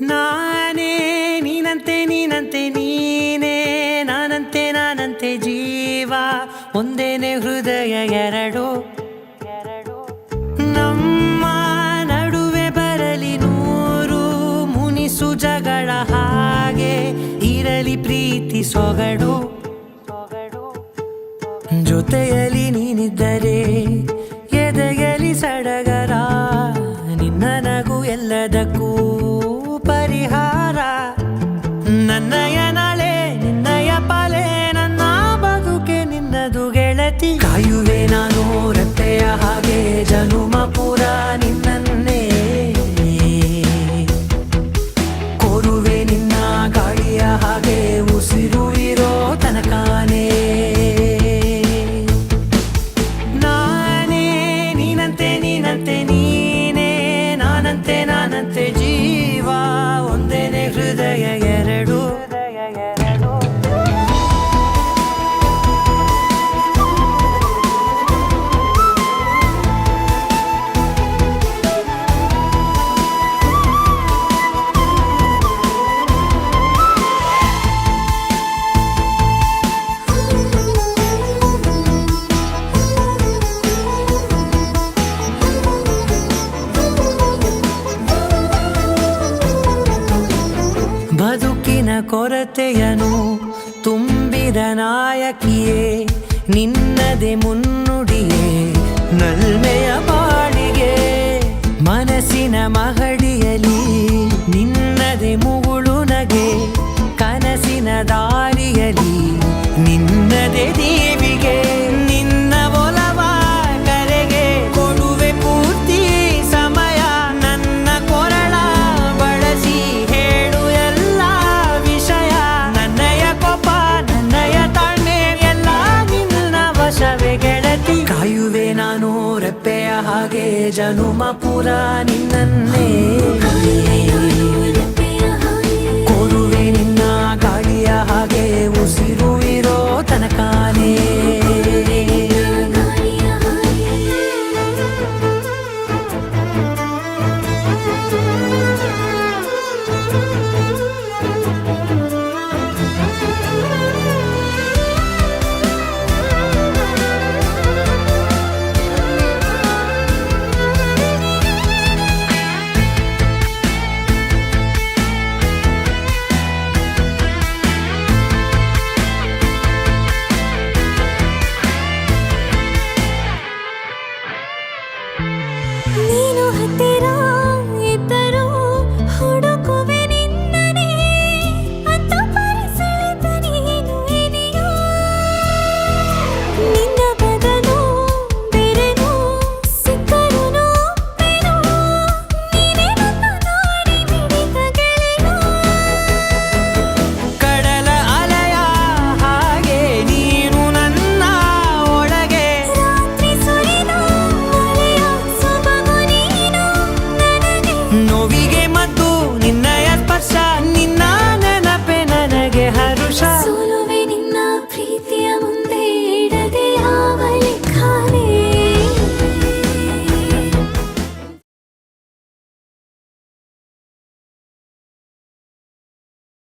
ನಾನೇ ನೀನಂತೆ ನೀನಂತೆ ನೀನೇ ನಾನಂತೆ ನಾನಂತೆ ಜೀವ ಒಂದೇನೆ ಹೃದಯ ಎರಡು ನಮ್ಮ ನಡುವೆ ಬರಲಿ ನೂರು ಮುನಿಸು ಜಗಳ ಹಾಗೆ ಇರಲಿ ಪ್ರೀತಿ ಸೊಗಡು ಜೊತೆಯಲ್ಲಿ ನೀನಿದ್ದರೆ ಎದೆಯಲಿ ಸಡಗರ ನಿನ್ನ ನಗು ಎಲ್ಲದಕ್ಕೂ ಪರಿಹಾರ ನನ್ನಯ ನಾಳೆ ನಿನ್ನಯ ಪಾಲೆ ನನ್ನ ಬದುಕೆ ನಿನ್ನದು ಗೆಳತಿ ಕಾಯುವೆ ನಾನು ರೆಪ್ಪೆಯ ಹಾಗೆ ಜನುಮ ಪೂರ ನಿನ್ನನ್ನೇ ಕೋರುವೆ ನಿನ್ನ ಗಾಳಿಯ ಹಾಗೆ ಉಸಿರು ಇರೋ ತನಕಾನೇ ನಾನೇ ನೀನಂತೆ ನೀನಂತೆ ನೀನೇ ನಾನಂತೆ ನಾನಂತೆ ಜೀವ ಒಂದೇನೆ ಹೃದಯ ಎರಡು ಬದುಕಿನ ಕೊರತೆಯನು ತುಂಬಿದ ನಾಯಕಿಯೇ ನಿನ್ನದೆ ಮುನ್ನುಡಿಯೇ ನಲ್ಮೆಯ ಬಾಳಿಗೆ ಮನಸ್ಸಿನ ಮಹಡಿಯಲಿ ನಿನ್ನದೆ ಮುಗುಳು ನಗೆ ಕನಸಿನ ದಾರಿಯಲಿ ನಿನ್ನದೆ ದೀವಿಗೆ ನಿನ್ನ ಒಲವ ಕರೆಗೆ ಕೊಡುವೆ ಪೂರ್ತಿ ಸಮಯ ನನ್ನ ಕೊರಳ ಬಳಸಿ ಹೇಳು ಎಲ್ಲ ವಿಷಯ ನನ್ನಯ ಕೋಪ ನನ್ನಯ ತಾಳ್ಮೆ ಎಲ್ಲ ನಿನ್ನ ವಶವೇ ಗೆಳತಿ ಕಾಯುವೆ ನಾನು ರೆಪ್ಪೆಯ ಹಾಗೆ ಜನುಮ ಪುರ ನಿನ್ನನ್ನೇ ಕೋರುವೆ ನಿನ್ನ ಗಾಳಿಯ ಹಾಗೆ ಉಸಿರು ಇರೋ ತನಕಾನೇ